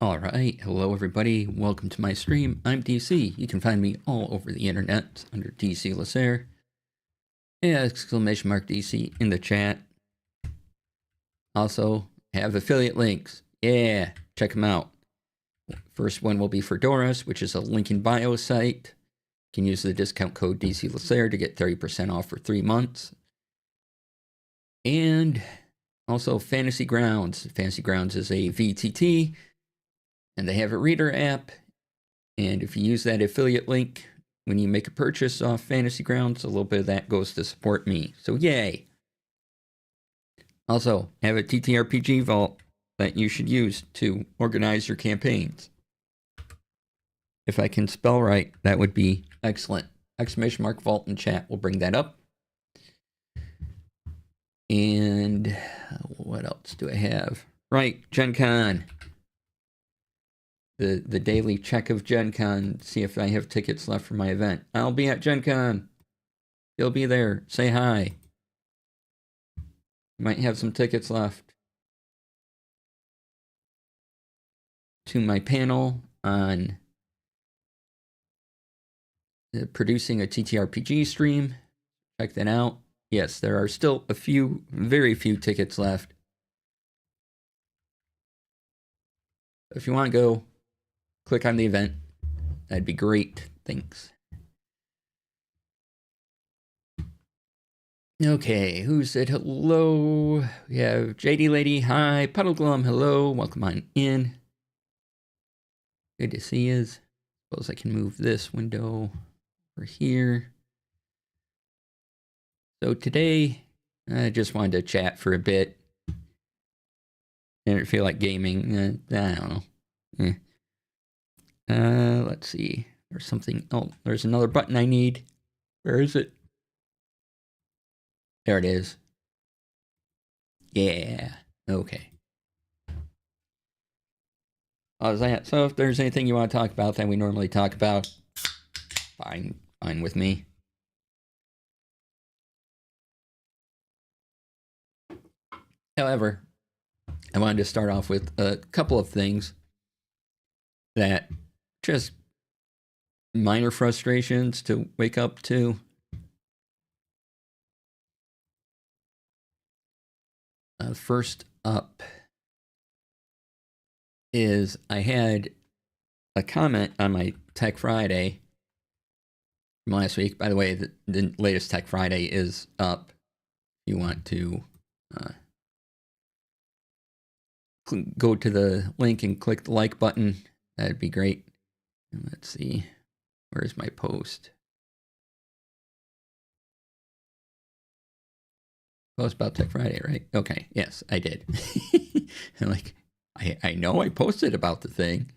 Alright, hello everybody, welcome to my stream. I'm DC. You can find me all over the internet under DC Lasair. Yeah, exclamation mark DC in the chat. Also, have affiliate links. Yeah, check them out. First one will be for Doris, which is a link in bio site. You can use the discount code DC Lasair to get 30% off for 3 months. And also Fantasy Grounds. Fantasy Grounds is a VTT. And they have a reader app, and if you use that affiliate link when you make a purchase off Fantasy Grounds, a little bit of that goes to support me. So yay! Also, I have a TTRPG vault that you should use to organize your campaigns. If I can spell right, that would be excellent. Exclamation mark vault in chat will bring that up. And what else do I have? Right, Gen Con. The daily check of Gen Con, see if I have tickets left for my event. I'll be at Gen Con. You'll be there. Say hi. Might have some tickets left. To my panel on producing a TTRPG stream. Check that out. Yes, there are still very few tickets left. If you want to go, click on the event. That'd be great. Thanks. Okay, who said hello? We have JD Lady, hi. Puddleglum, hello. Welcome on in. Good to see you. Suppose I can move this window over here. So today, I just wanted to chat for a bit. Didn't feel like gaming. I don't know. Let's see. There's something. Oh, there's another button I need. Where is it? There it is. Yeah. Okay. So if there's anything you want to talk about that we normally talk about, fine with me. However, I wanted to start off with a couple of things that just minor frustrations to wake up to. First up is I had a comment on my Tech Friday from last week. By the way, the latest Tech Friday is up. If you want to go to the link and click the like button, that'd be great. And let's see, where's my post? Post about Tech Friday, right? Okay, yes, I did. Like, I know I posted about the thing.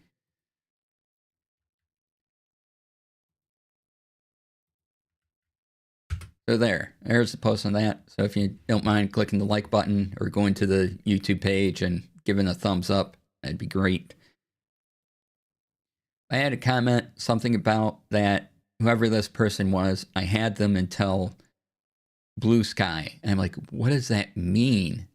So there's the post on that. So if you don't mind clicking the like button or going to the YouTube page and giving a thumbs up, that'd be great. I had a comment, something about that whoever this person was, I had them until Blue Sky. And I'm like, what does that mean?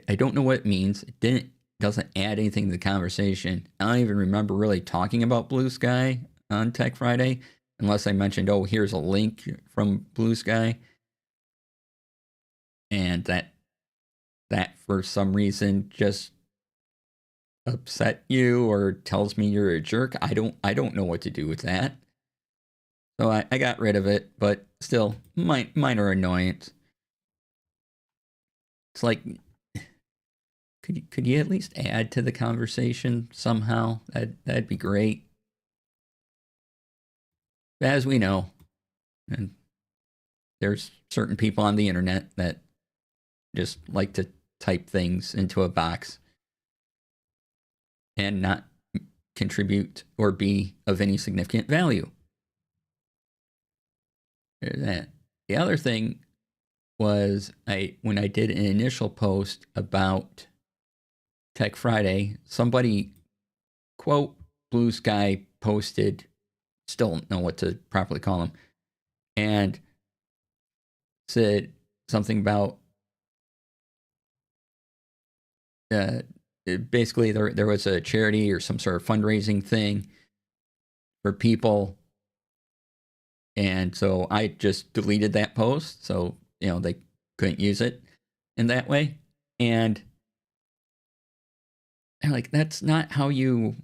I don't know what it means. It doesn't add anything to the conversation. I don't even remember really talking about Blue Sky on Tech Friday, unless I mentioned, oh, here's a link from Blue Sky. And that for some reason just upset you or tells me you're a jerk. I don't know what to do with that. So I got rid of it, but still minor annoyance. It's like, could you at least add to the conversation somehow? That'd be great. As we know, and there's certain people on the internet that just like to type things into a box and not contribute or be of any significant value. There's that. The other thing was when I did an initial post about Tech Friday, somebody, quote, Blue Sky posted, still don't know what to properly call him, and said something about basically there was a charity or some sort of fundraising thing for people. And so I just deleted that post. So, they couldn't use it in that way. And I'm like, that's not how you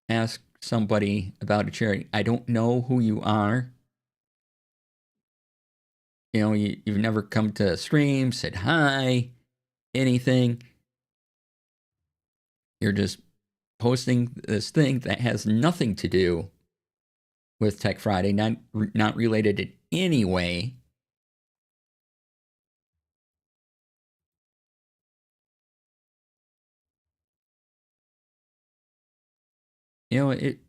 ask somebody about a charity. I don't know who you are. You've never come to stream, said hi, anything. You're just posting this thing that has nothing to do with Tech Friday, not related in any way. It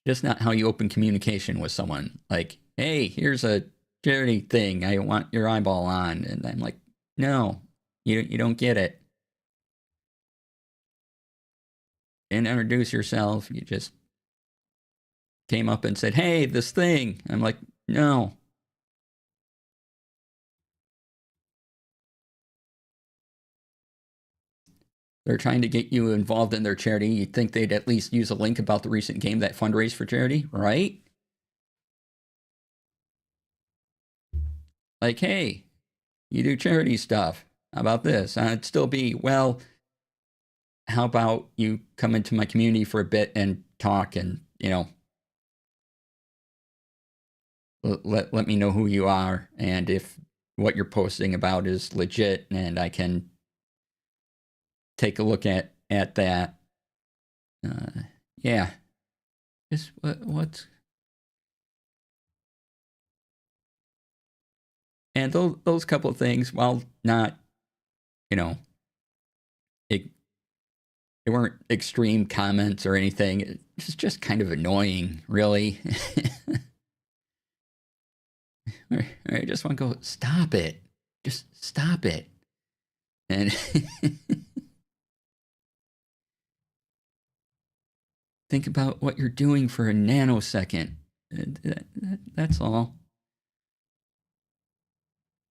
just not how you open communication with someone. Like, hey, here's a charity thing I want your eyeball on. And I'm like, no, you don't get it. Didn't introduce yourself. You just came up and said, hey, this thing. I'm like, no. They're trying to get you involved in their charity. You'd think they'd at least use a link about the recent game that fundraised for charity, right? Like, hey, you do charity stuff. How about this? It'd still be, well, how about you come into my community for a bit and talk and, let me know who you are and if what you're posting about is legit and I can take a look at that. Yeah. Just what's... And those couple of things, while not, it weren't extreme comments or anything. It's just kind of annoying, really. I just want to go, stop it. Just stop it. And think about what you're doing for a nanosecond. That's all.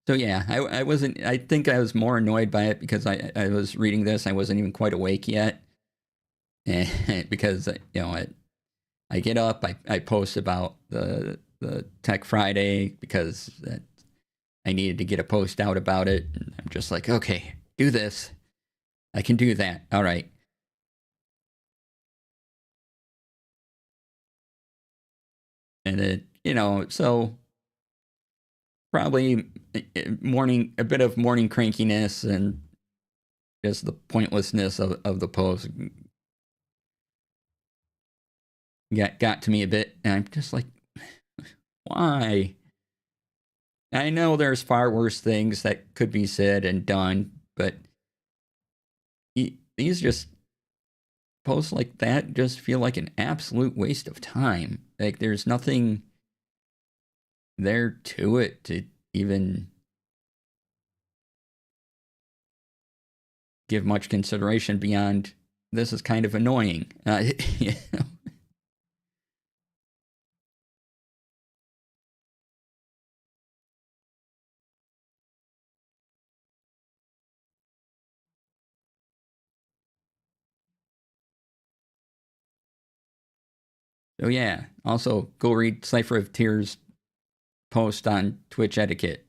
So yeah, I wasn't. I think I was more annoyed by it because I was reading this. I wasn't even quite awake yet, and because I get up, I post about the Tech Friday because I needed to get a post out about it. And I'm just like, okay, do this. I can do that. All right. And it, so probably a bit of morning crankiness and just the pointlessness of the post got to me a bit. And I'm just like, why? I know there's far worse things that could be said and done, but these just posts like that just feel like an absolute waste of time. Like there's nothing there to it to even give much consideration beyond this is kind of annoying. So yeah, also go read Cypher of Tears post on Twitch etiquette.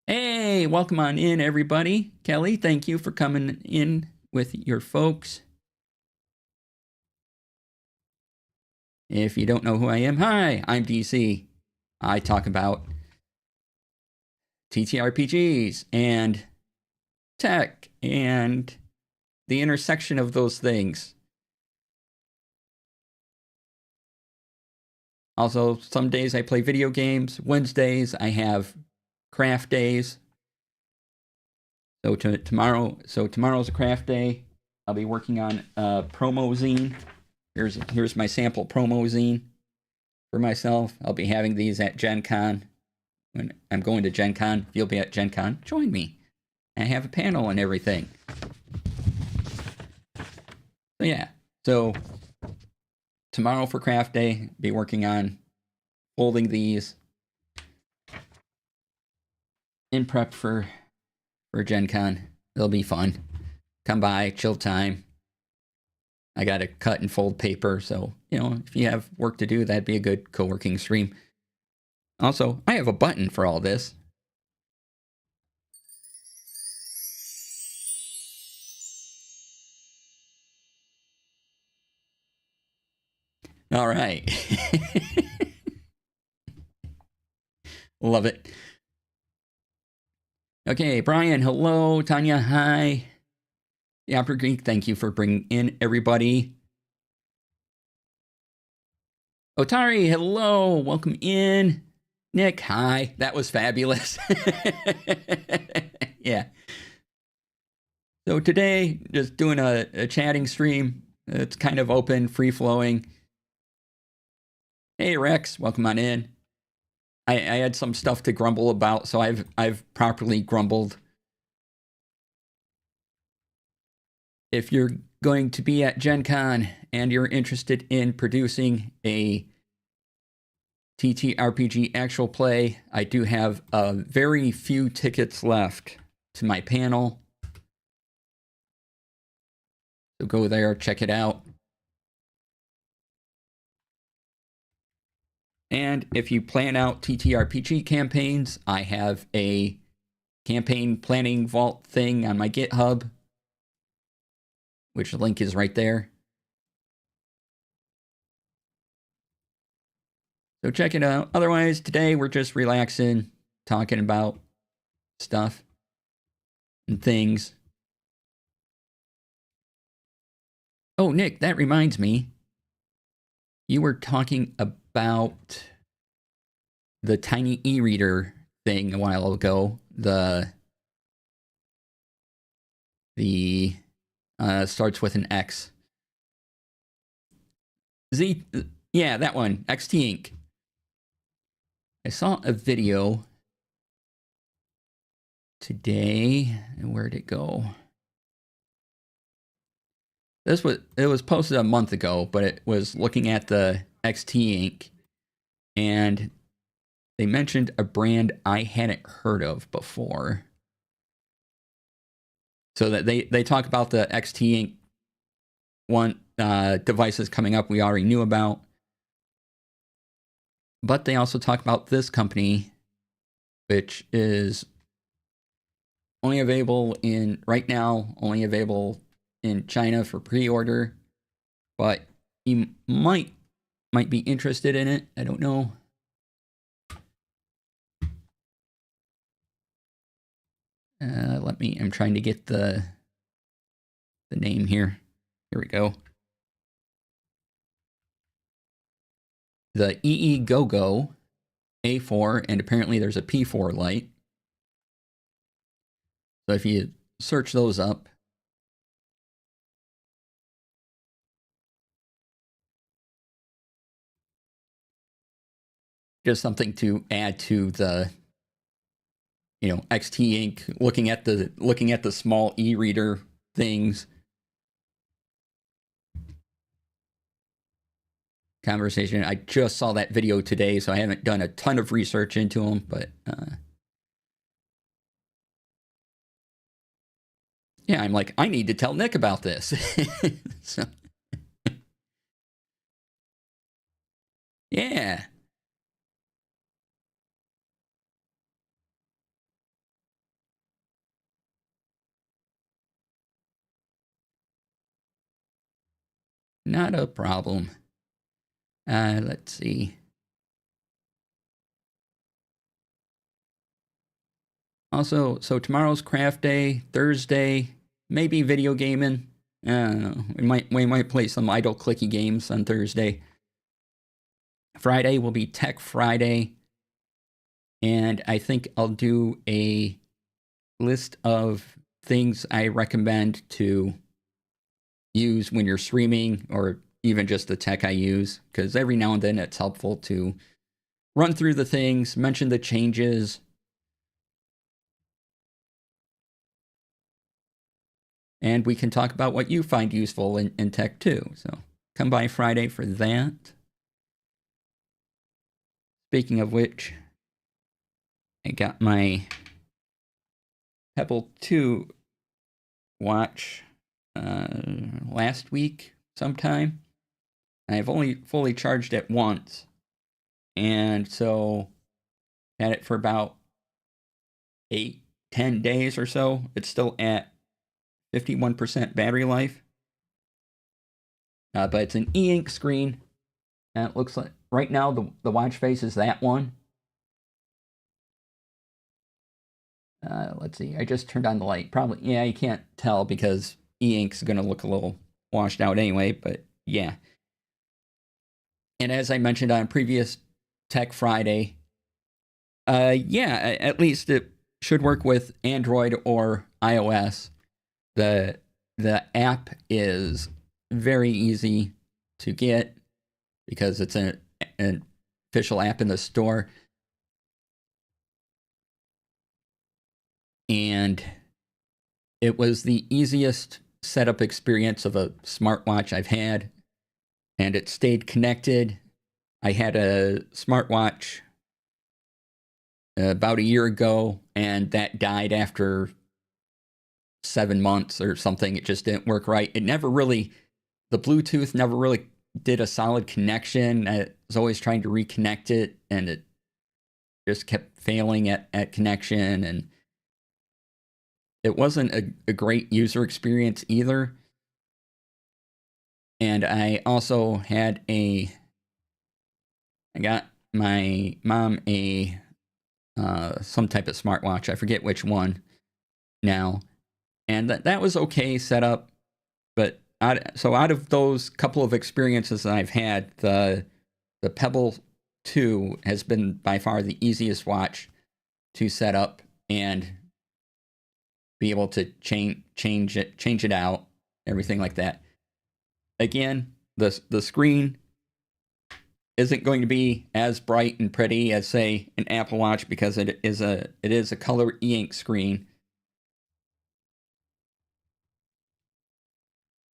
Hey, welcome on in, everybody. Kelly, thank you for coming in with your folks. If you don't know who I am, hi, I'm DC. I talk about TTRPGs and tech and the intersection of those things. Also, some days I play video games. Wednesdays I have craft days. So tomorrow's a craft day. I'll be working on a promo zine. Here's my sample promo zine for myself. I'll be having these at Gen Con. When I'm going to Gen Con, if you'll be at Gen Con, join me. I have a panel and everything. So yeah. So tomorrow for craft day, be working on folding these. in prep for Gen Con. It'll be fun. Come by, chill time. I got to cut and fold paper, so, if you have work to do, that'd be a good co-working stream. Also, I have a button for all this. All right. Love it. Okay, Brian, hello. Tanya, hi. Yappin Geek, thank you for bringing in everybody. Otari, hello. Welcome in. Nick, hi. That was fabulous. Yeah. So today, just doing a chatting stream. It's kind of open, free-flowing. Hey, Rex, welcome on in. I had some stuff to grumble about, so I've properly grumbled. If you're going to be at Gen Con and you're interested in producing a TTRPG actual play, I do have very few tickets left to my panel. So go there, check it out. And if you plan out TTRPG campaigns, I have a campaign planning vault thing on my GitHub, which the link is right there. So check it out. Otherwise, today we're just relaxing, talking about stuff and things. Oh, Nick, that reminds me. You were talking about the tiny e-reader thing a while ago. The starts with an X. Z, yeah, that one, XT Inc. I saw a video today. Where'd it go? It was posted a month ago, but it was looking at the XT Inc. And they mentioned a brand I hadn't heard of before. So that they talk about the XT Inc. one devices coming up we already knew about. But they also talk about this company, which is only available right now, only available in China for pre-order. But you might be interested in it. I don't know. I'm trying to get the name here. Here we go. The EE-GO-GO A4, and apparently there's a P4 light. So if you search those up, just something to add to the, XT Inc. looking at the small e-reader things. Conversation. I just saw that video today, so I haven't done a ton of research into them, but yeah, I'm like, I need to tell Nick about this. So, yeah. Not a problem. Let's see. Also, so tomorrow's craft day, Thursday, maybe video gaming. I don't know. We might play some idle clicky games on Thursday. Friday will be Tech Friday. And I think I'll do a list of things I recommend to use when you're streaming, or even just the tech I use, because every now and then it's helpful to run through the things, mention the changes, and we can talk about what you find useful in tech too. So come by Friday for that. Speaking of which, I got my Pebble 2 watch last week sometime. I've only fully charged it once. And so had it for about 8-10 days or so. It's still at 51% battery life. But it's an e-ink screen. And it looks like right now the watch face is that one. Let's see. I just turned on the light. Probably, yeah, you can't tell because e-ink's going to look a little washed out anyway, but yeah. And as I mentioned on previous Tech Friday, yeah, at least it should work with Android or iOS. The app is very easy to get because it's an official app in the store. And it was the easiest setup experience of a smartwatch I've had. And it stayed connected. I had a smartwatch about a year ago, and that died after 7 months or something. It just didn't work right. It never really, the Bluetooth never really did a solid connection. I was always trying to reconnect it, and it just kept failing at connection. And it wasn't a great user experience either. And I also had I got my mom some type of smartwatch. I forget which one now. And that was okay set up. But out of those couple of experiences that I've had, the Pebble 2 has been by far the easiest watch to set up and be able to change it out, everything like that. Again, the screen isn't going to be as bright and pretty as, say, an Apple Watch because it is a color e-ink screen.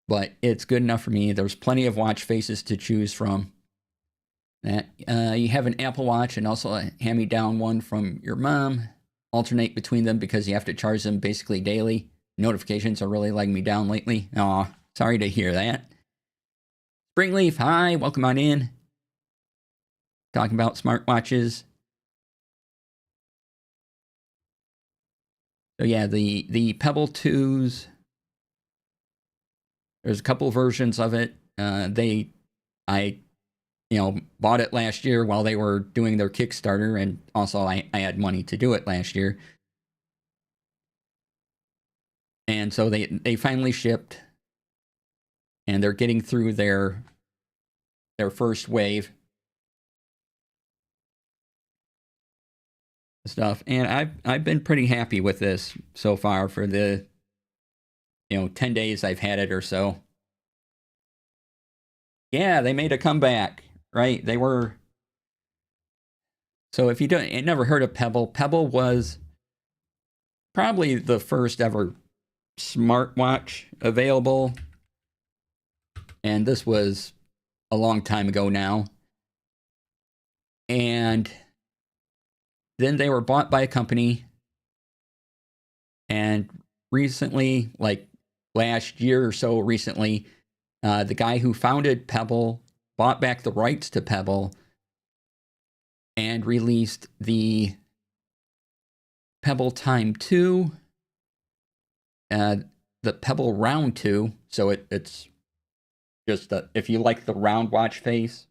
But it's good enough for me. There's plenty of watch faces to choose from. You have an Apple Watch and also a hand-me-down one from your mom. Alternate between them because you have to charge them basically daily. Notifications are really letting me down lately. Aw, sorry to hear that. Springleaf, hi, welcome on in. Talking about smartwatches. So yeah, the Pebble 2s, there's a couple versions of it. I bought it last year while they were doing their Kickstarter, and also I had money to do it last year. And so they finally shipped, and they're getting through their first wave stuff. And I've been pretty happy with this so far for the 10 days I've had it or so. Yeah, they made a comeback, right? They were. So if you never heard of Pebble, Pebble was probably the first ever smartwatch available. And this was a long time ago now. And then they were bought by a company. And recently, like last year or so recently, the guy who founded Pebble bought back the rights to Pebble and released the Pebble Time 2, the Pebble Round 2. So it's just if you like the round watch face,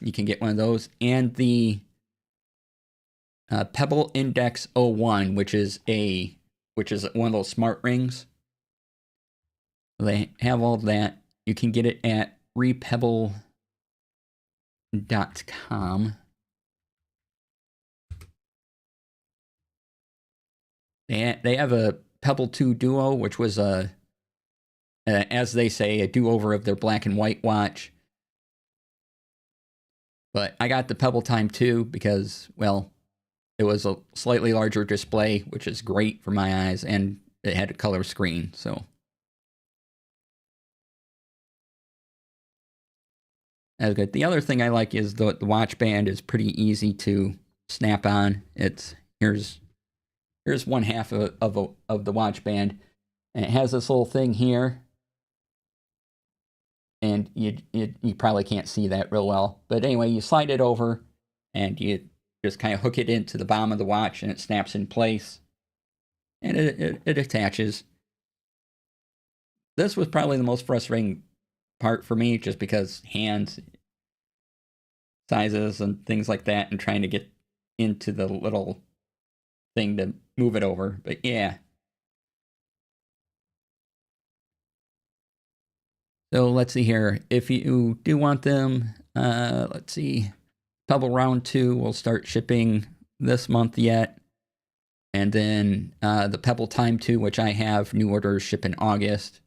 you can get one of those. And the Pebble Index 01, which is one of those smart rings. They have all that. You can get it at repebble.com. They have a Pebble 2 Duo, which was as they say, a do-over of their black and white watch. But I got the Pebble Time 2 because, well, it was a slightly larger display, which is great for my eyes, and it had a color screen, so. That's good. The other thing I like is the watch band is pretty easy to snap on. Here's here's one half of the watch band, and it has this little thing here, and you probably can't see that real well. But anyway, you slide it over, and you just kind of hook it into the bottom of the watch, and it snaps in place, and it attaches. This was probably the most frustrating part for me, just because hands sizes and things like that, and trying to get into the little thing to move it over. But yeah. So let's see here. If you do want them, let's see. Pebble Round 2 will start shipping this month yet. And then the Pebble Time 2, which I have new orders, ship in August.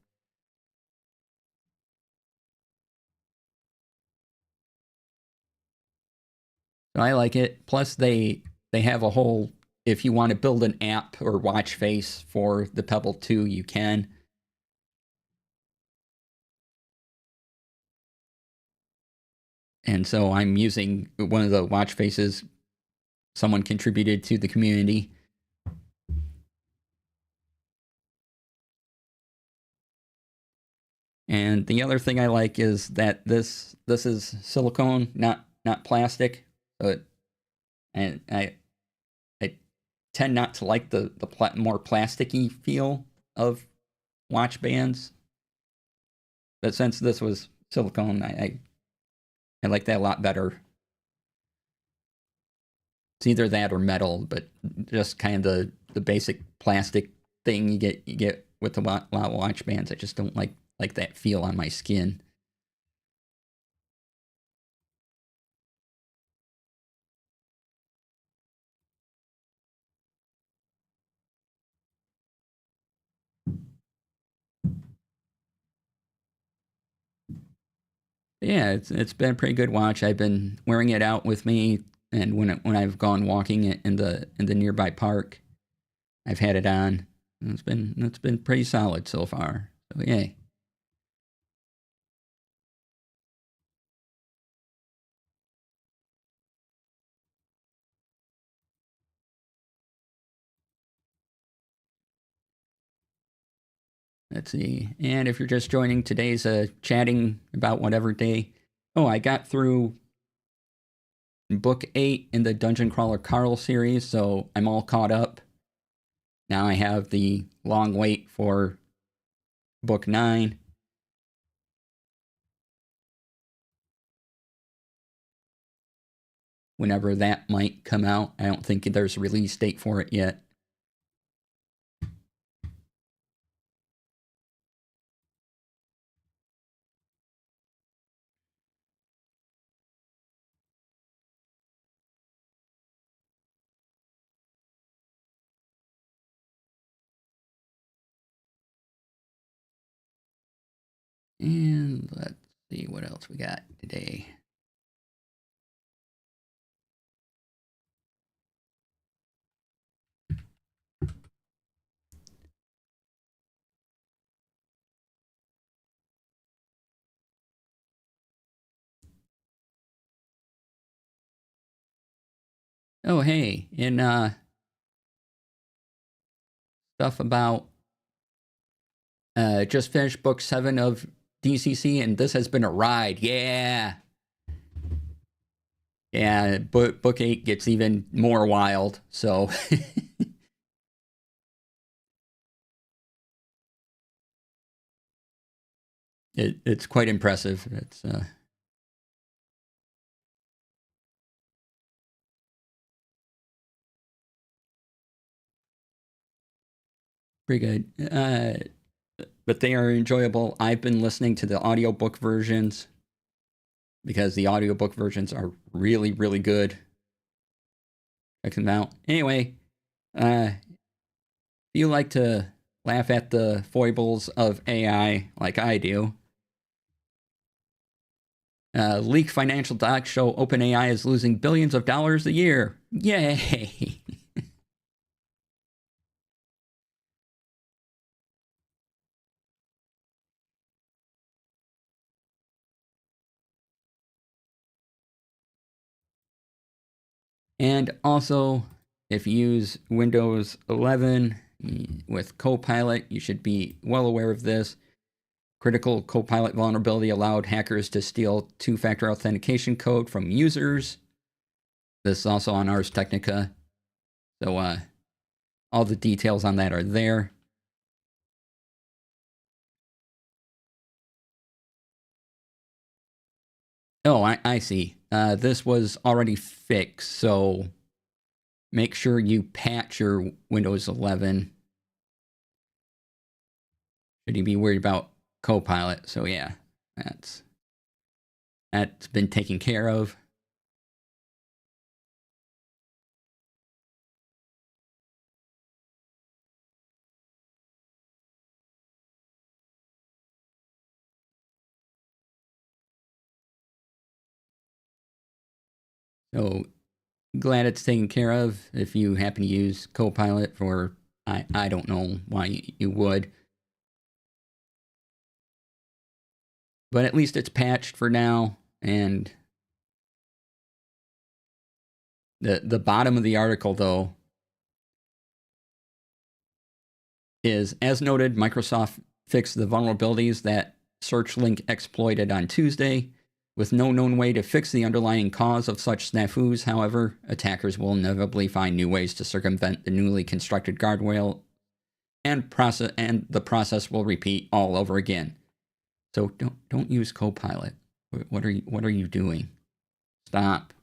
So I like it. Plus, they have a whole, if you want to build an app or watch face for the Pebble 2, you can. And so I'm using one of the watch faces someone contributed to the community. And the other thing I like is that this is silicone, not plastic. So and I tend not to like the more plasticky feel of watch bands. But since this was silicone, I like that a lot better. It's either that or metal, but just kind of the basic plastic thing you get with a lot of watch bands. I just don't like that feel on my skin. Yeah, it's been a pretty good watch. I've been wearing it out with me, and when I've gone walking in the nearby park, I've had it on. And it's been pretty solid so far. So yay. Let's see. And if you're just joining, today's chatting about whatever day. Oh, I got through book 8 in the Dungeon Crawler Carl series, so I'm all caught up. Now I have the long wait for book 9. Whenever that might come out. I don't think there's a release date for it yet. And let's see what else we got today. Oh, hey, and stuff about just finished book 7 of DCC, and this has been a ride. Yeah. Yeah, book 8 gets even more wild, so it's quite impressive. It's pretty good. But they are enjoyable. I've been listening to the audiobook versions because the audiobook versions are really, really good. Check them out. Anyway, if you like to laugh at the foibles of AI like I do, leaked financial docs show OpenAI is losing billions of dollars a year. Yay! And also, If you use Windows 11 with Copilot, you should be well aware of this. Critical Copilot vulnerability allowed hackers to steal two-factor authentication code from users. This is also on Ars Technica. So all the details on that are there. Oh, I see. This was already fixed, so make sure you patch your Windows 11. Should you be worried about Copilot? So yeah, that's been taken care of. So glad it's taken care of. If you happen to use Copilot for, I don't know why you would, but at least it's patched for now. And the bottom of the article though is, as noted, Microsoft fixed the vulnerabilities that SearchLink exploited on Tuesday. With no known way to fix the underlying cause of such snafus, however, attackers will inevitably find new ways to circumvent the newly constructed guardrail, and the process will repeat all over again. So don't use Copilot. What are you doing? Stop.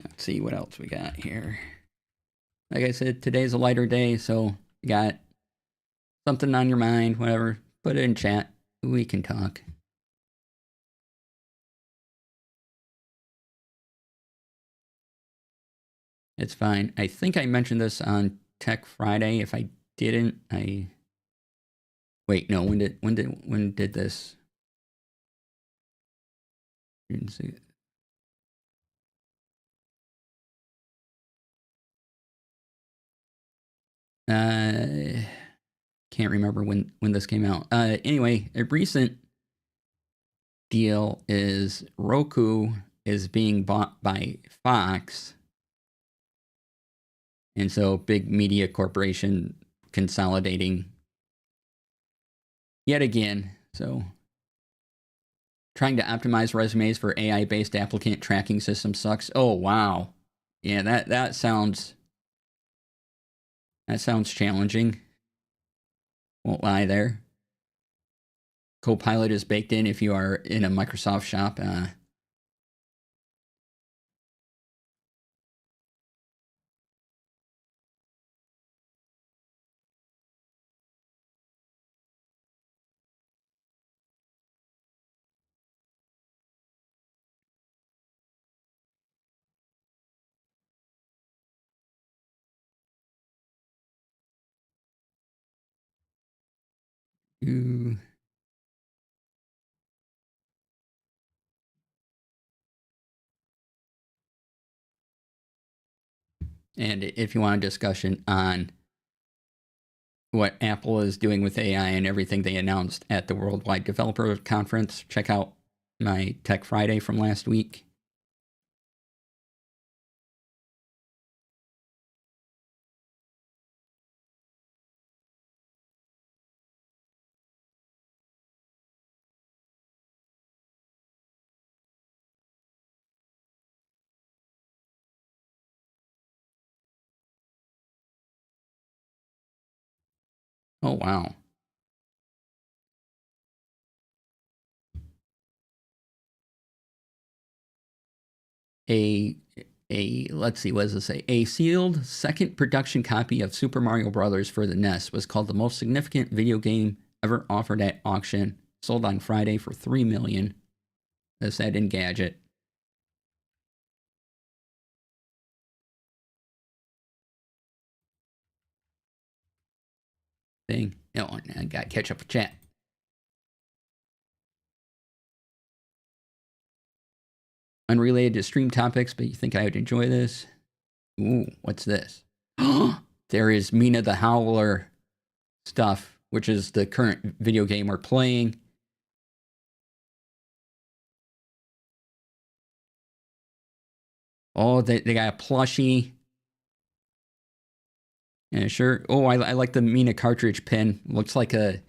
Let's see what else we got here. Like I said, today's a lighter day, so you got something on your mind, whatever, put it in chat. We can talk. It's fine. I think I mentioned this on Tech Friday. If I didn't, wait, no, when did this? Didn't see it. Can't remember when this came out. Anyway, a recent deal is Roku is being bought by Fox, and so big media corporation consolidating yet again. So trying to optimize resumes for AI-based applicant tracking system sucks. Oh wow, yeah, that sounds challenging. Won't lie there. Copilot is baked in if you are in a Microsoft shop. Ooh. And if you want a discussion on what Apple is doing with AI and everything they announced at the Worldwide Developer Conference, check out my Tech Friday from last week. Oh wow. Let's see, what does it say? A sealed second production copy of Super Mario Brothers for the NES was called the most significant video game ever offered at auction. Sold on Friday for $3 million. This said Engadget. Bing. Oh, I gotta catch up with chat. Unrelated to stream topics, but you think I would enjoy this? Ooh, what's this? There is Mina the Howler stuff, which is the current video game we're playing. Oh, they got a plushie. Yeah, sure. Oh, I like the Mina cartridge pin. Looks like a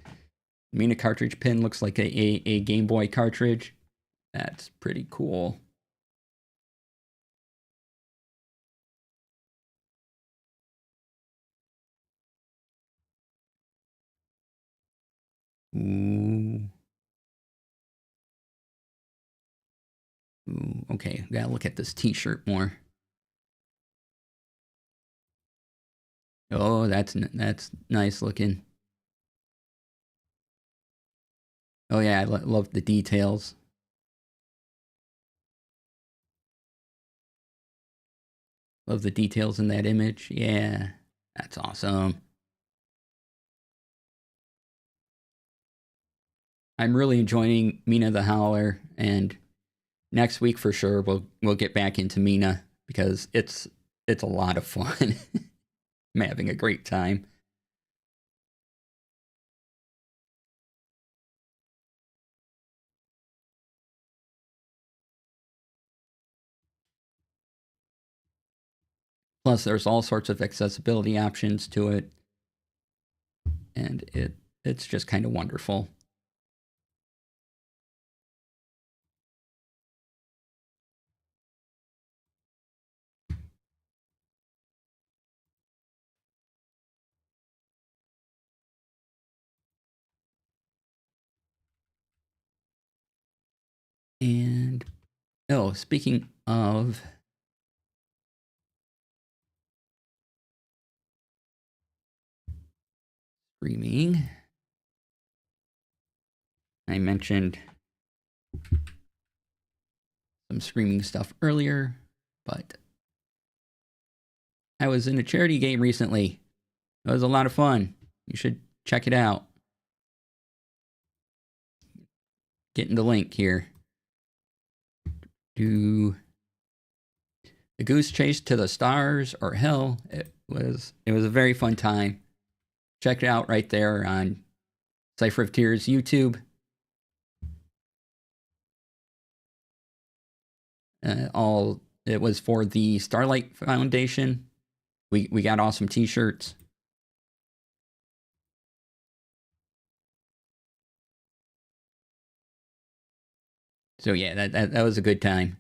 Mina cartridge pin. Looks like a Game Boy cartridge. That's pretty cool. Ooh. Ooh, okay, gotta look at this T-shirt more. Oh, that's nice looking. Oh yeah, I love the details. Love the details in that image. Yeah, that's awesome. I'm really enjoying Mina the Howler, and next week for sure we'll get back into Mina because it's a lot of fun. I'm having a great time. Plus, there's all sorts of accessibility options to it, and it's just kind of wonderful. And oh, speaking of streaming, I mentioned some streaming stuff earlier, but I was in a charity game recently. It was a lot of fun. You should check it out. Getting the link here. Do the Goose Chase to the Stars or Hell? It was a very fun time. Check it out right there on Cypher of Tears YouTube. It was for the Starlight Foundation. We got awesome T-shirts. So yeah, that was a good time.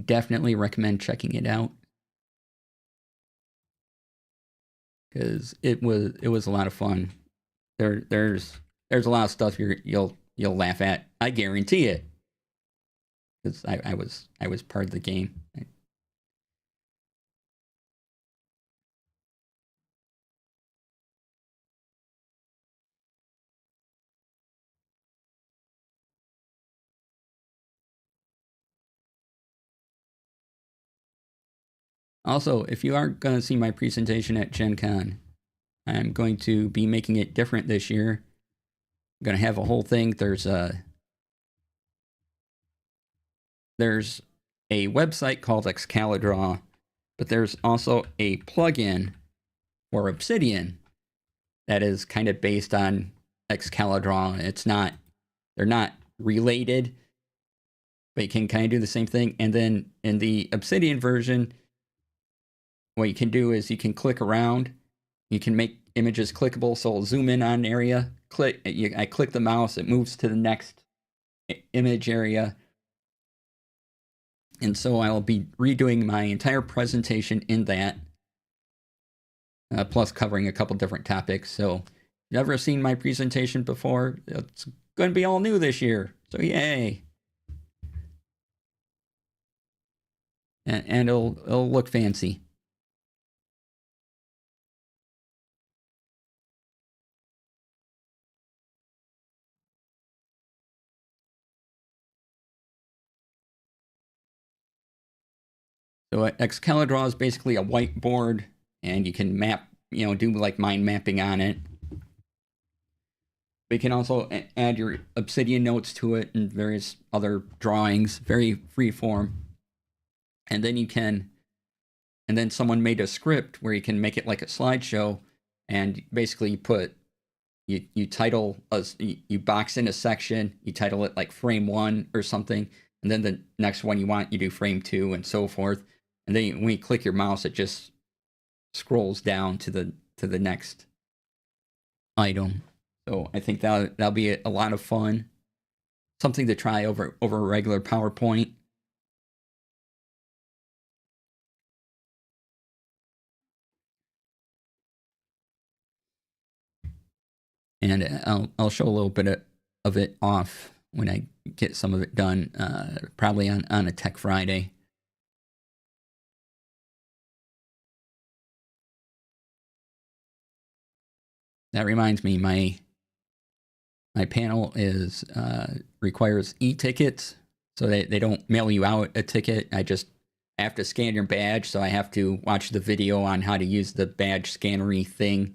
Definitely recommend checking it out because it was a lot of fun. There's a lot of stuff you'll laugh at. I guarantee it because I was part of the game. Also, if you aren't going to see my presentation at Gen Con, I'm going to be making it different this year. I'm going to have a whole thing. There's a website called Excalidraw, but there's also a plugin for Obsidian that is kind of based on Excalidraw. They're not related, but you can kind of do the same thing. And then in the Obsidian version, what you can do is you can click around. You can make images clickable, so it'll zoom in on an area. I click the mouse, it moves to the next image area. And so I'll be redoing my entire presentation in that, plus covering a couple different topics. So if you've never seen my presentation before, it's going to be all new this year. So yay. And it'll look fancy. So Excalibur is basically a whiteboard, and you can map, do like mind mapping on it. But you can also add your obsidian notes to it and various other drawings, very free form. And then someone made a script where you can make it like a slideshow, and basically you title you box in a section, you title it like frame 1 or something, and then the next one you want, you do frame 2 and so forth. And then when you click your mouse, it just scrolls down to the next item. So I think that'll be a lot of fun. Something to try over a regular PowerPoint. And I'll show a little bit of it off when I get some of it done, probably on a Tech Friday. That reminds me, my panel requires e-tickets, so they don't mail you out a ticket. I have to scan your badge, so I have to watch the video on how to use the badge scannery thing,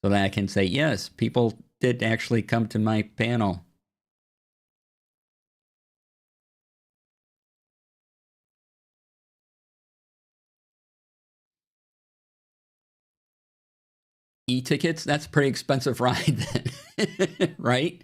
so that I can say, yes, people did actually come to my panel. E-tickets, that's a pretty expensive ride then, right?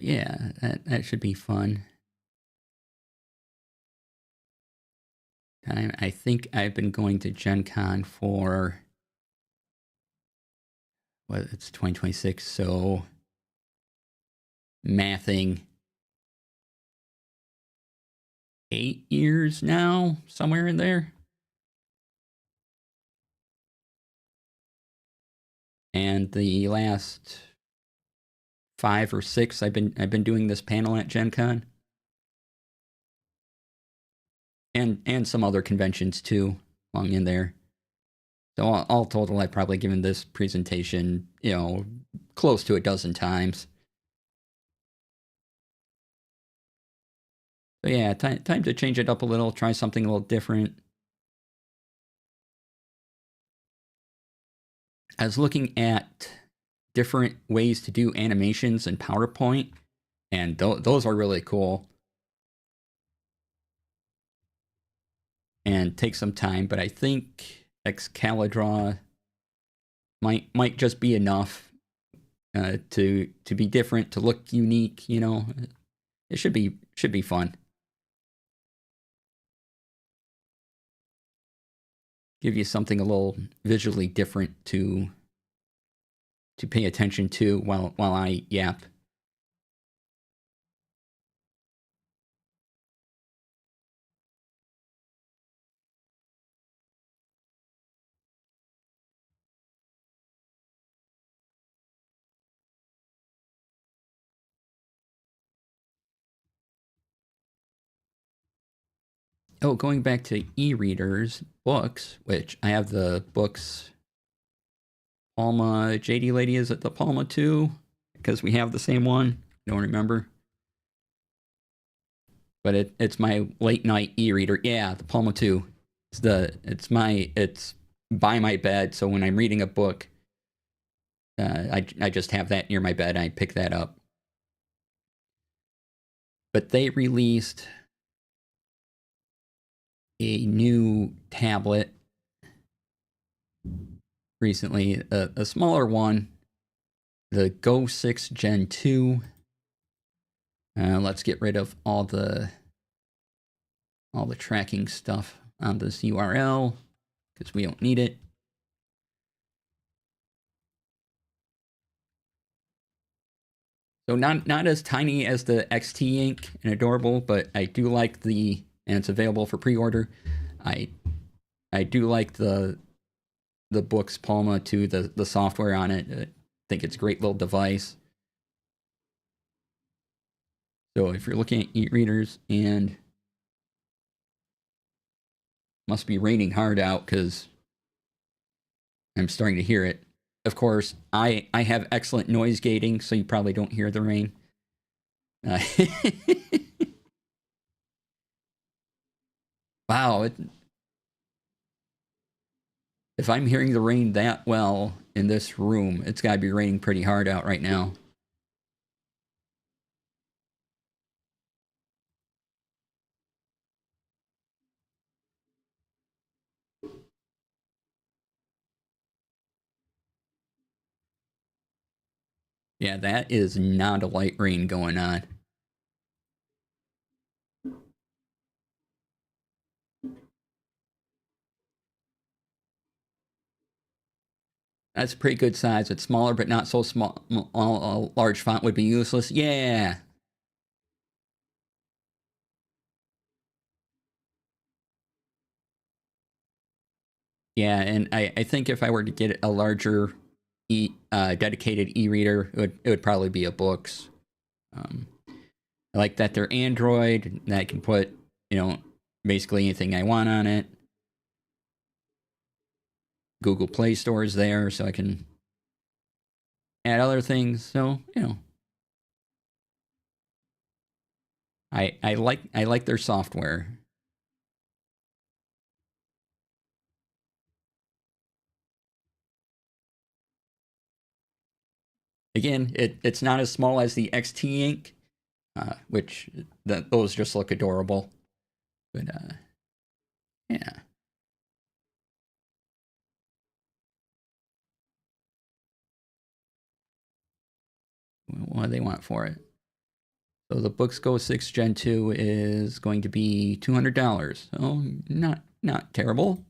Yeah, that should be fun. I think I've been going to Gen Con for, it's 2026, so mathing 8 years now, somewhere in there. And the last 5 or 6, I've been doing this panel at Gen Con. And some other conventions too, along in there. So all total, I've probably given this presentation, close to a dozen times. But yeah, time to change it up a little, try something a little different. I was looking at different ways to do animations in PowerPoint, and those are really cool. And take some time, but I think Excalibur might just be enough to be different, to look unique. It should be fun. Give you something a little visually different to pay attention to while I yap. Oh, going back to e-readers, books, which I have the books. Palma JD Lady, is it the Palma 2? Because we have the same one. Don't remember. But it's my late night e-reader. Yeah, the Palma 2. It's by my bed, so when I'm reading a book, I just have that near my bed. I pick that up. But they released a new tablet recently, a smaller one, the Go 6 Gen 2. Let's get rid of all the tracking stuff on this URL because we don't need it. So not as tiny as the XT Ink and adorable, but I do like and it's available for pre-order. I do like the the book's Palma to the software on it. I think it's a great little device. So if you're looking at e-readers, and must be raining hard out because I'm starting to hear it. Of course, I have excellent noise gating, so you probably don't hear the rain. Uh, wow, if I'm hearing the rain that well in this room, it's got to be raining pretty hard out right now. Yeah, that is not a light rain going on. That's a pretty good size. It's smaller, but not so small. A large font would be useless. Yeah. Yeah, and I think if I were to get a larger dedicated e-reader, it would probably be a books. I like that they're Android, that I can put, basically anything I want on it. Google Play Store is there, so I can add other things. So, I like their software. Again, it's not as small as the XT ink, which those just look adorable. But yeah, what do they want for it? So the Books Go 6 Gen 2 is going to be $200. So not terrible.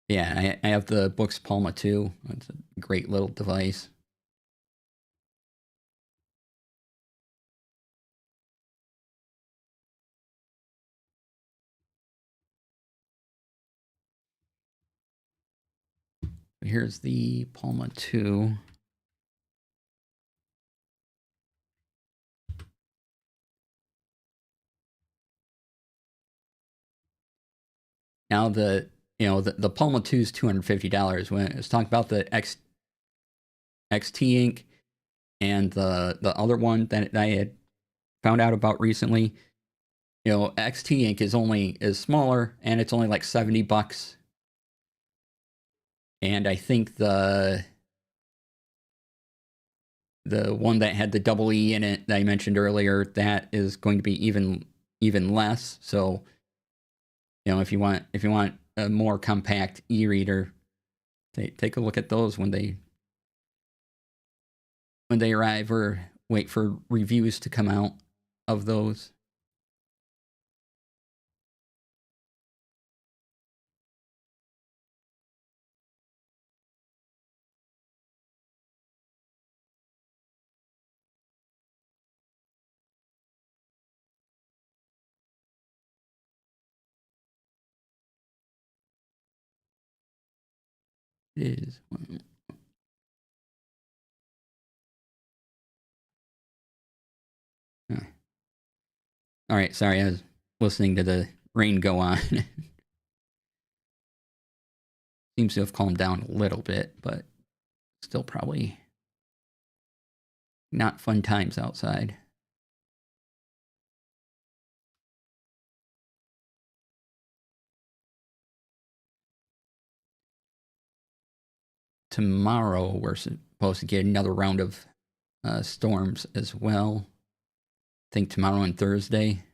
Yeah, I have the Books Palma 2. It's a great little device. Here's the Palma 2. Now the Palma 2 is $250. When I was talking about the XT ink and the other one that I had found out about recently, XT ink is smaller and it's only like $70. And I think the one that had the double E in it that I mentioned earlier, that is going to be even less. So, if you want a more compact e-reader, take a look at those when they arrive, or wait for reviews to come out of those. It is. All right, sorry, I was listening to the rain go on. Seems to have calmed down a little bit, but still probably not fun times outside. Tomorrow we're supposed to get another round of storms as well. I think tomorrow and Thursday.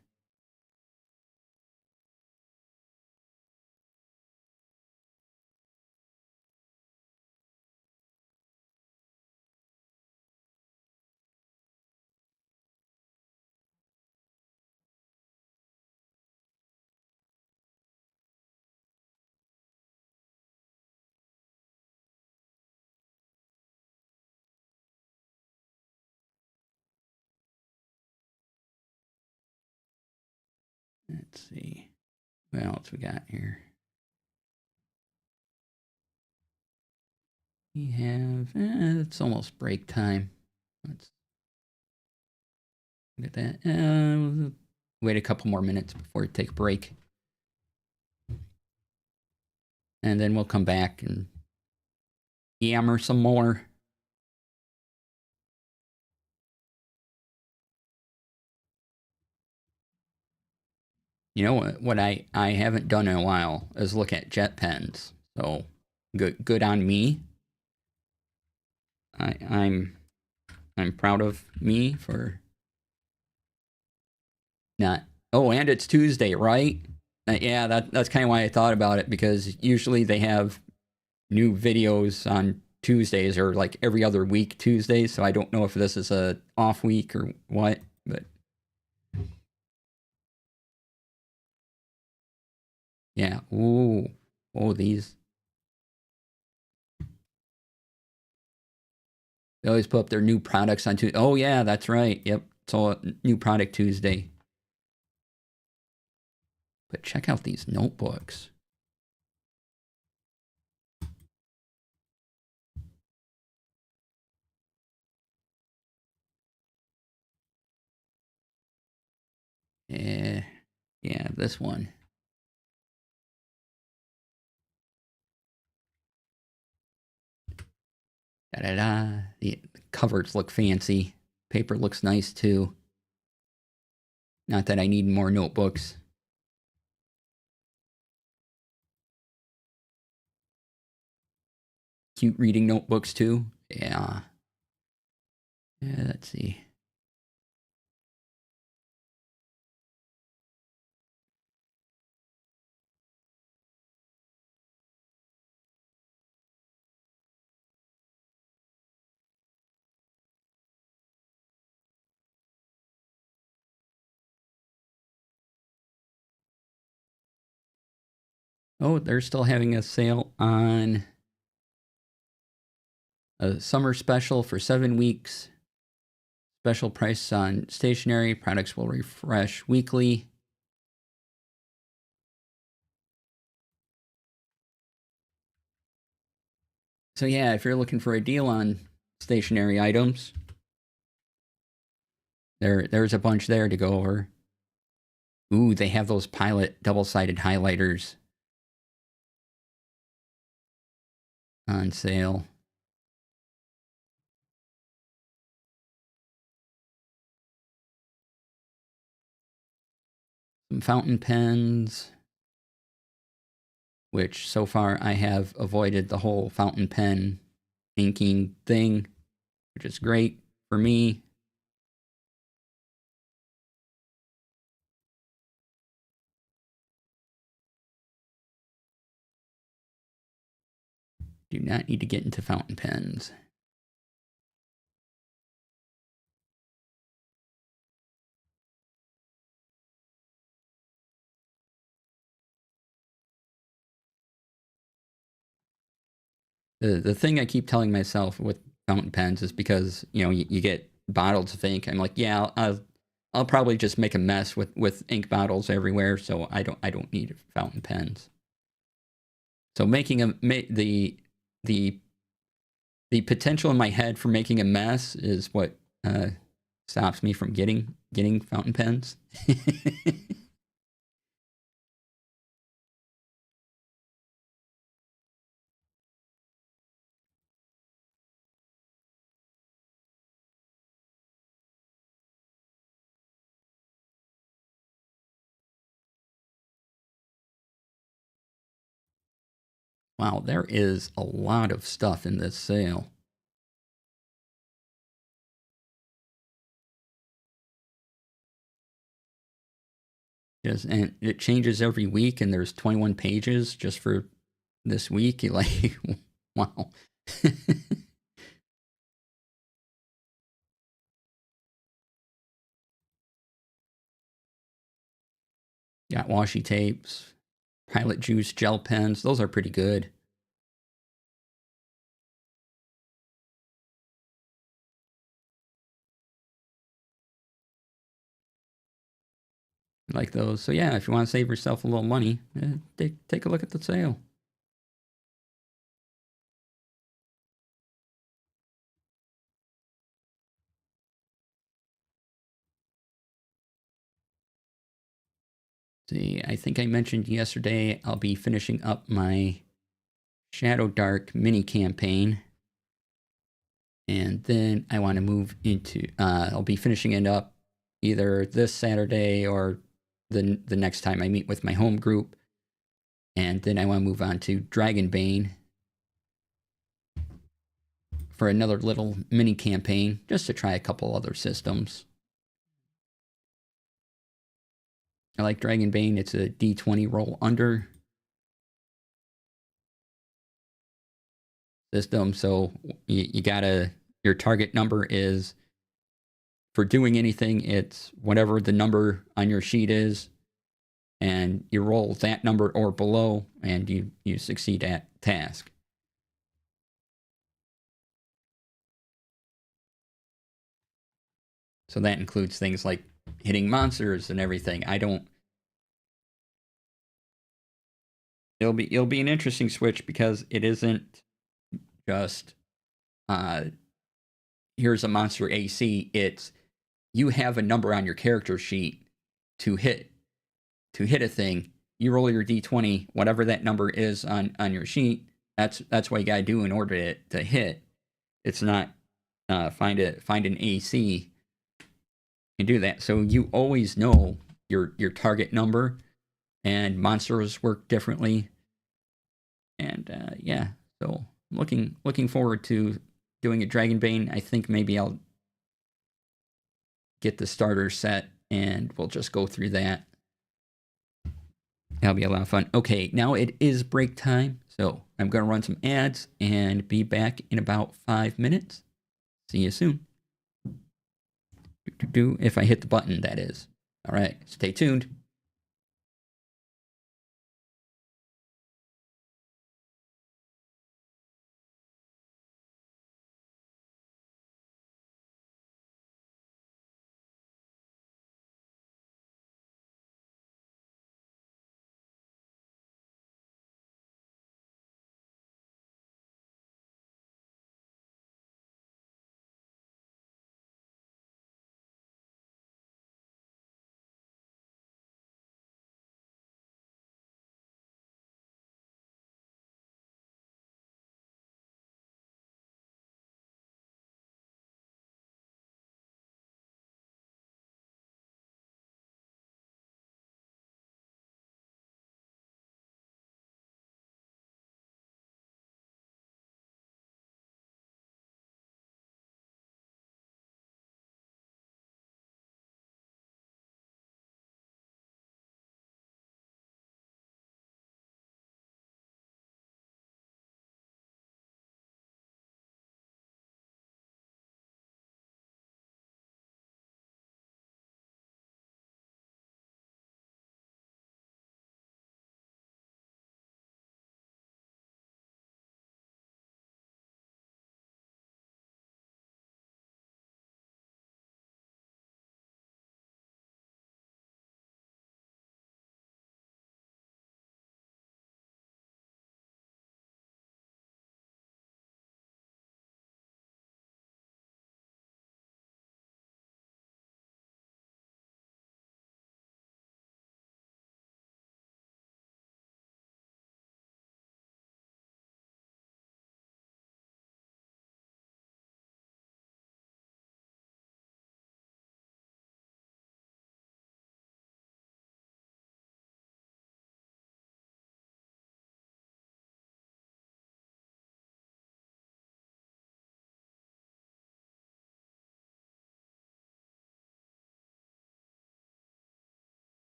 Let's see. What else we got here? We have, it's almost break time. Let's look at that. Wait a couple more minutes before we take a break. And then we'll come back and yammer some more. You know what I haven't done in a while is look at jet pens. So good on me. I'm proud of me for not. Oh, and it's Tuesday, right? Yeah, that's kind of why I thought about it, because usually they have new videos on Tuesdays, or like every other week Tuesdays. So I don't know if this is a off week or what, but yeah. Ooh, oh, these. They always put up their new products on Tuesday. Oh yeah, that's right. Yep, it's all new product Tuesday. But check out these notebooks. Yeah, this one. Da da da. The covers look fancy. Paper looks nice too. Not that I need more notebooks. Cute reading notebooks too. Yeah. Yeah, let's see. Oh, they're still having a sale on a summer special for 7 weeks. Special price on stationery. Products will refresh weekly. So yeah, if you're looking for a deal on stationery items, there's a bunch there to go over. Ooh, they have those Pilot double-sided highlighters on sale. Some fountain pens, which so far I have avoided the whole fountain pen inking thing, which is great for me. Do not need to get into fountain pens. The thing I keep telling myself with fountain pens is, because you get bottles of ink. I'm like, yeah, I'll probably just make a mess with ink bottles everywhere, so I don't need fountain pens. So making the the potential in my head for making a mess is what stops me from getting fountain pens. Wow, there is a lot of stuff in this sale. Yes, and it changes every week, and there's 21 pages just for this week. You like, wow. Got washi tapes, Pilot Juice gel pens. Those are pretty good. like those. So yeah, if you want to save yourself a little money, take a look at the sale. See, I think I mentioned yesterday I'll be finishing up my Shadow Dark mini campaign, and then I want to move into. I'll be finishing it up either this Saturday or the next time I meet with my home group, and then I want to move on to Dragonbane for another little mini campaign, just to try a couple other systems. I like Dragonbane. It's a D20 roll under system, so you gotta, your target number is, for doing anything, it's whatever the number on your sheet is, and you roll that number or below, and you succeed at task. So that includes things like hitting monsters and everything. It'll be an interesting switch, because it isn't just here's a monster AC. It's, you have a number on your character sheet to hit a thing. You roll your d20, whatever that number is on your sheet. That's what you gotta do in order to hit. It's not find an AC and do that. So you always know your target number, and monsters work differently. And yeah, so looking forward to doing a Dragonbane. I think maybe I'll get the starter set and we'll just go through that. That'll be a lot of fun. Okay, now it is break time, so I'm going to run some ads and be back in about 5 minutes. See you soon. If I hit the button, that is. All right, stay tuned.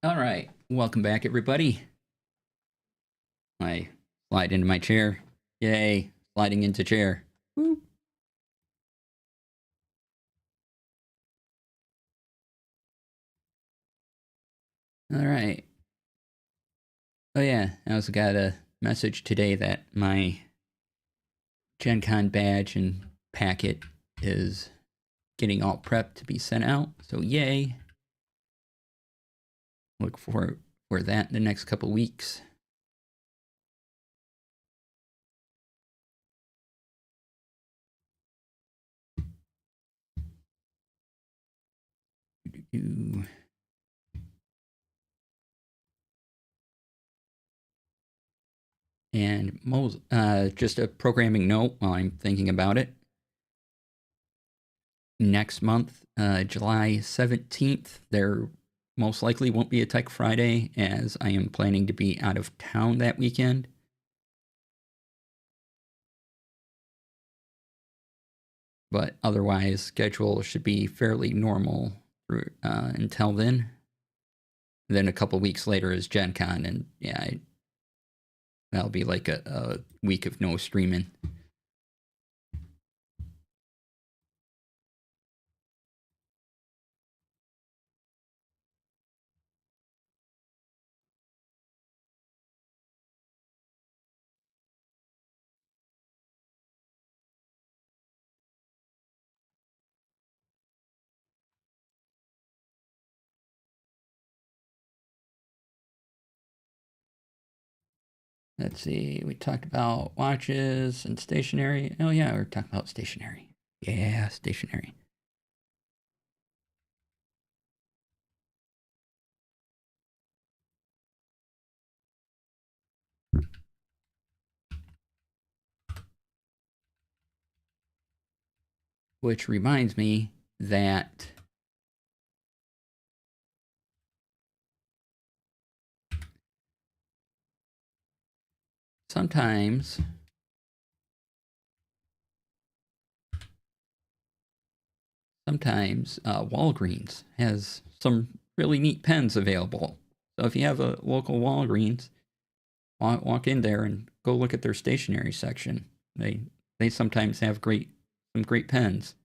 All right. Welcome back, everybody. I slide into my chair. Yay. Sliding into chair. Woo. All right. Oh, yeah. I also got a message today that my Gen Con badge and packet is getting all prepped to be sent out. So, yay. Look for that in the next couple weeks. And just a programming note while I'm thinking about it. Next month, July 17th, there most likely won't be a Tech Friday as I am planning to be out of town that weekend. But otherwise, schedule should be fairly normal until then. Then a couple weeks later is Gen Con, and yeah, that'll be like a week of no streaming. Let's see, we talked about watches and stationery. Oh yeah, we're talking about stationery. Yeah, stationery. Which reminds me that sometimes Walgreens has some really neat pens available. So if you have a local Walgreens, walk in there and go look at their stationery section. They sometimes have some great pens.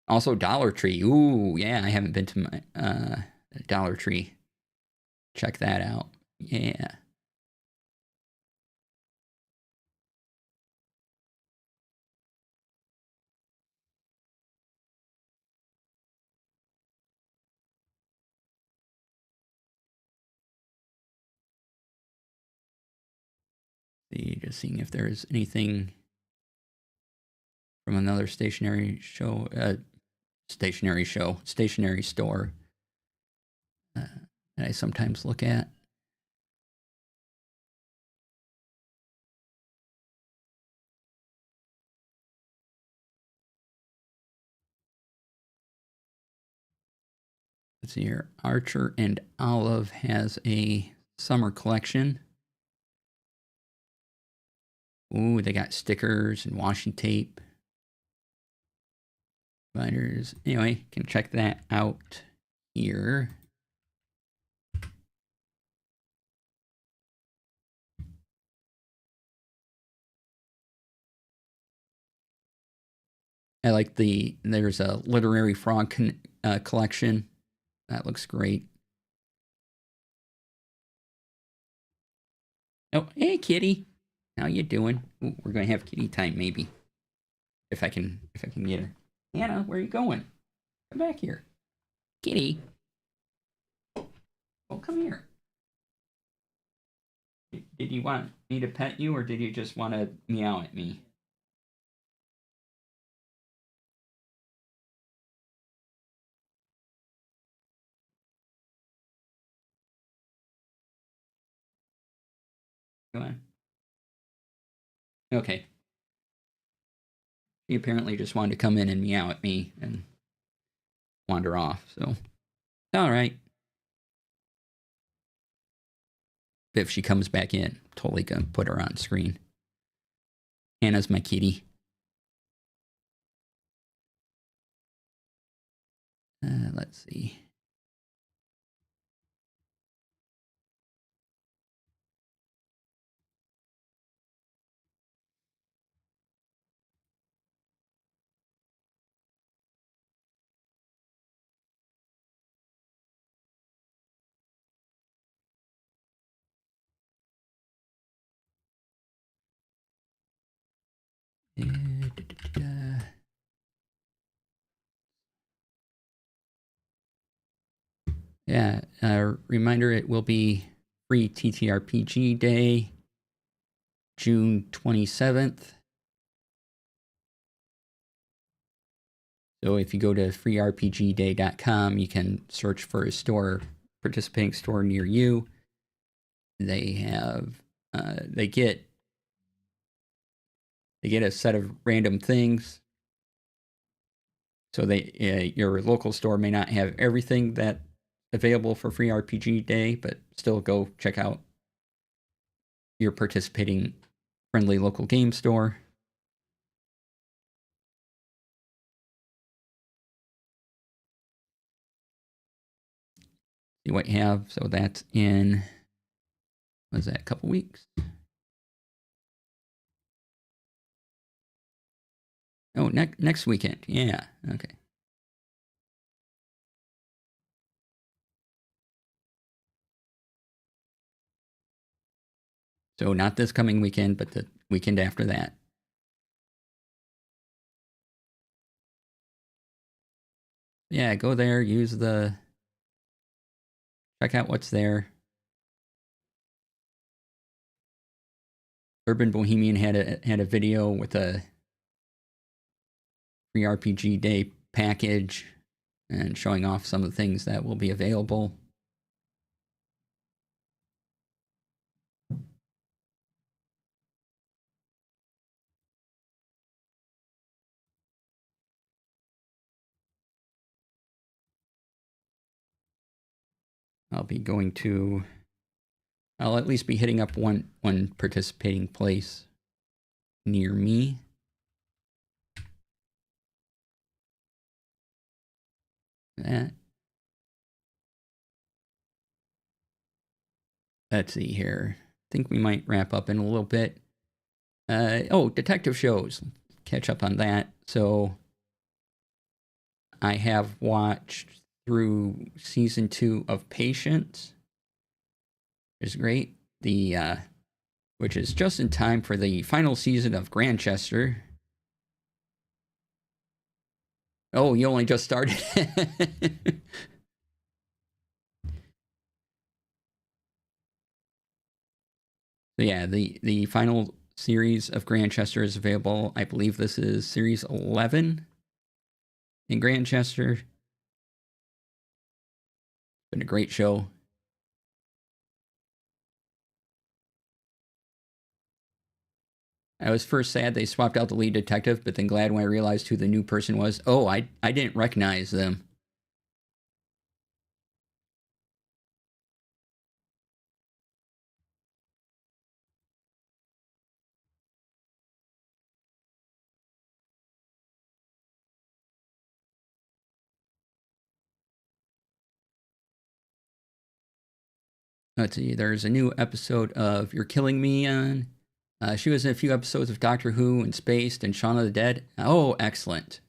Also Dollar Tree. Ooh, yeah, I haven't been to my Dollar Tree. Check that out. Yeah. See, just seeing if there's anything from another stationery store that I sometimes look at. Let's see here. Archer and Olive has a summer collection. Ooh, they got stickers and washi tape. Binders. Anyway, can check that out here. I like there's a literary frog collection. That looks great. Oh, hey, kitty. How you doing? Ooh, we're gonna have kitty time maybe. If I can get her. Anna, where are you going? Come back here. Kitty. Oh, come here. Did you want me to pet you or did you just want to meow at me? Go on. Okay. He apparently just wanted to come in and meow at me and wander off, so. All right. If she comes back in, totally gonna put her on screen. Anna's my kitty. Let's see. Yeah, reminder, it will be free TTRPG Day, June 27th. So if you go to freerpgday.com, you can search for a participating store near you. They have, they get a set of random things. So your local store may not have everything that available for Free RPG Day, but still go check out your participating friendly local game store. See what you have. So that's in, what is that, a couple weeks? Oh, next weekend. Yeah, okay. So not this coming weekend, but the weekend after that. Yeah, go there, check out what's there. Urban Bohemian had a video with a Free RPG Day package and showing off some of the things that will be available. I'll at least be hitting up one participating place near me. Let's see here. I think we might wrap up in a little bit. Detective shows. Catch up on that. So I have watched through season 2 of Patience. It's great. Which is just in time for the final season of Grantchester. Oh, you only just started. Yeah, the final series of Grantchester is available. I believe this is series 11 in Grantchester. It's been a great show. I was first sad they swapped out the lead detective, but then glad when I realized who the new person was. Oh, I didn't recognize them. Let's see. There's a new episode of You're Killing Me on. She was in a few episodes of Doctor Who and Spaced and Shaun of the Dead. Oh, excellent.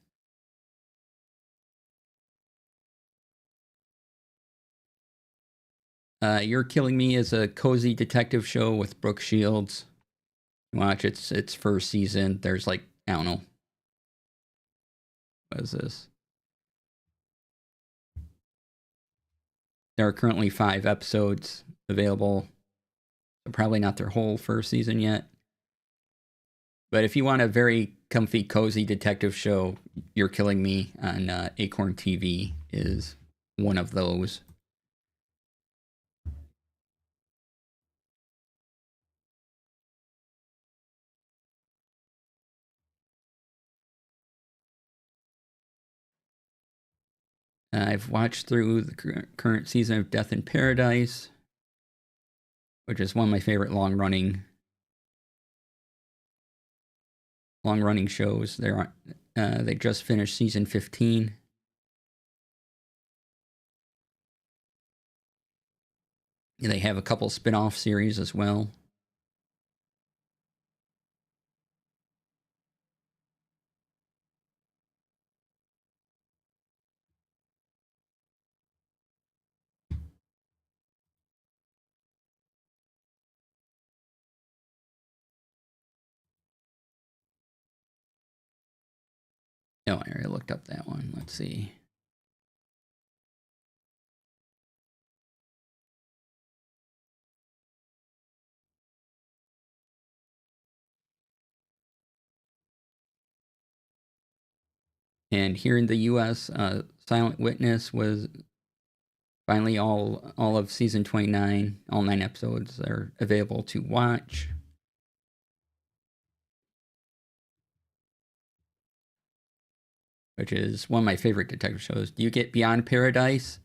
You're Killing Me is a cozy detective show with Brooke Shields. Watch its first season. There's I don't know. What is this? There are currently 5 episodes available. Probably not their whole first season yet. But if you want a very comfy, cozy detective show, You're Killing Me on Acorn TV is one of those. I've watched through the current season of Death in Paradise, which is one of my favorite long-running shows. They just finished season 15. They have a couple spin-off series as well. Oh, I already looked up that one. Let's see. And here in the U.S., Silent Witness was finally all of season 29. All 9 episodes are available to watch. Which is one of my favorite detective shows. Do you get Beyond Paradise?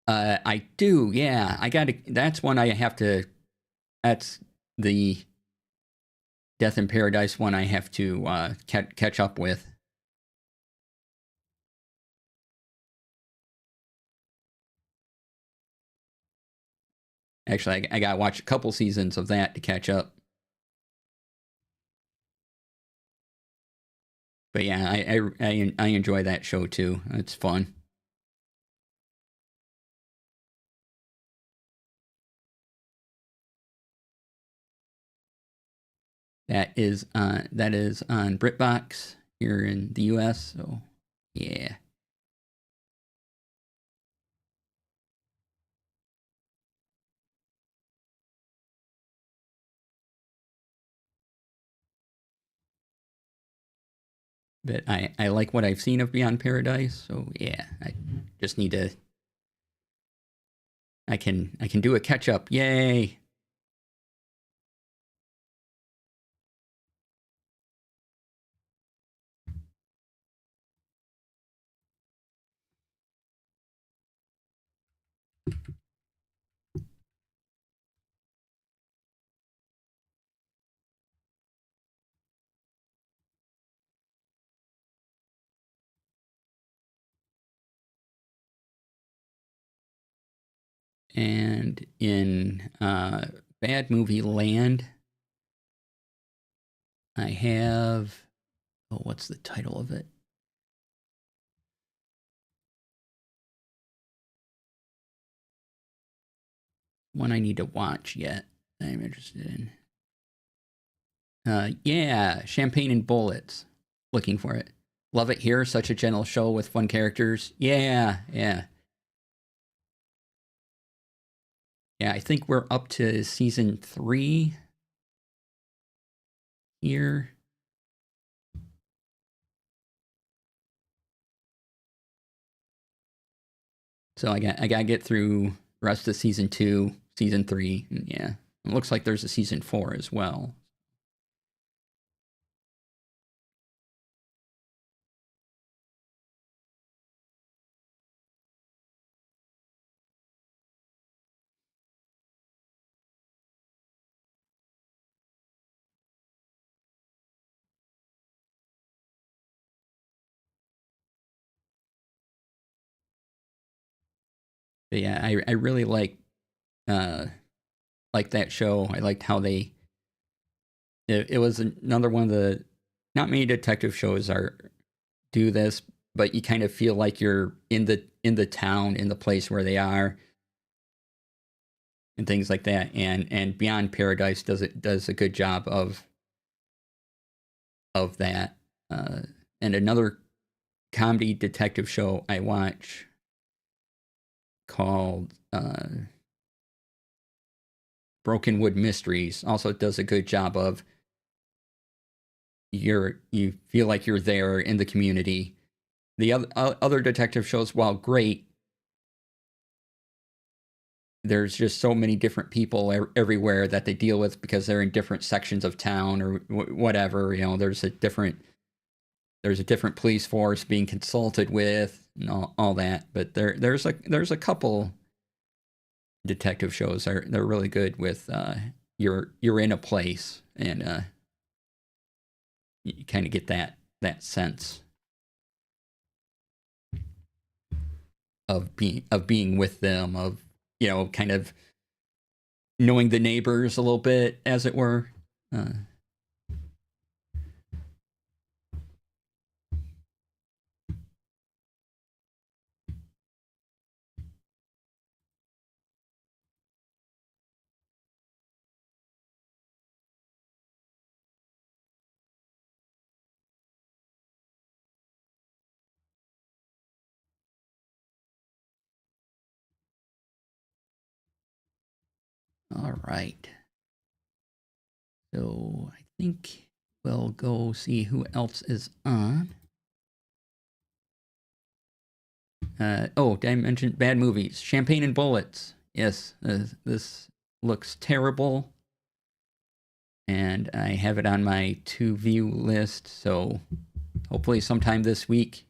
I do. Yeah, I got to. That's one I have to. That's the Death in Paradise one I have to catch up with. Actually, I got to watch a couple seasons of that to catch up. But yeah, I enjoy that show too. It's fun. That is on BritBox here in the U.S. So yeah. But I like what I've seen of Beyond Paradise. So yeah, I just need to. I can do a catch up. Yay! And in Bad Movie Land, I have. Oh, what's the title of it? One I need to watch yet. I'm interested in. Yeah, Champagne and Bullets. Looking for it. Love it here. Such a gentle show with fun characters. Yeah, yeah. Yeah, I think we're up to season 3 here. So I gotta get through the rest of season 2, season 3. And yeah, it looks like there's a season 4 as well. But yeah, I really like that show. I liked how it was another one of the not many detective shows are do this, but you kind of feel like you're in the town, in the place where they are, and things like that. And Beyond Paradise does a good job of that. And another comedy detective show I watch called Brokenwood Mysteries also does a good job of you feel like you're there in the community. The other detective shows, while great, there's just so many different people everywhere that they deal with because they're in different sections of town or whatever. You know, there's a different police force being consulted with and all that. But there's a couple detective shows they're really good with. You're in a place and you kind of get that sense of being with them, of kind of knowing the neighbors a little bit, as it were. All right. So I think we'll go see who else is on. Oh, did I mention bad movies? Champagne and Bullets. Yes, this looks terrible. And I have it on my to-view list, so hopefully sometime this week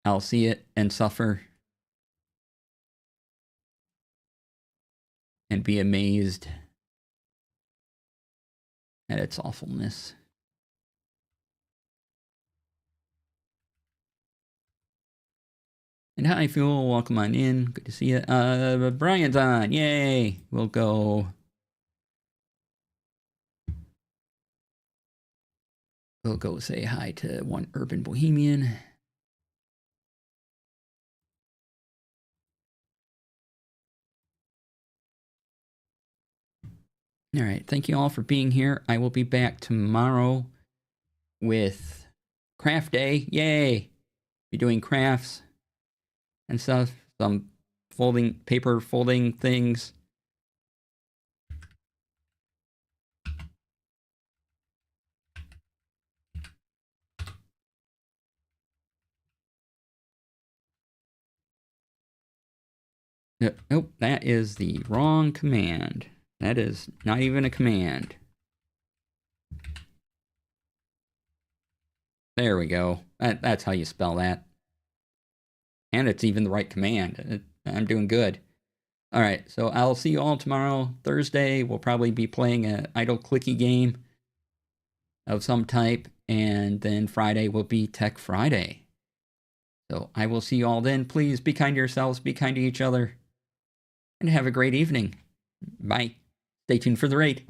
I'll see it and suffer and be amazed at its awfulness. And hi, Fuel. Welcome on in. Good to see you. Brian's on. Yay. We'll go say hi to one urban bohemian. All right. Thank you all for being here. I will be back tomorrow with craft day. Yay. Be doing crafts and stuff. Some paper folding things. Nope, that is the wrong command. That is not even a command. There we go. That's how you spell that. And it's even the right command. I'm doing good. All right, so I'll see you all tomorrow. Thursday, we'll probably be playing an idle clicky game of some type. And then Friday will be Tech Friday. So I will see you all then. Please be kind to yourselves, be kind to each other, and have a great evening. Bye. Stay tuned for the raid.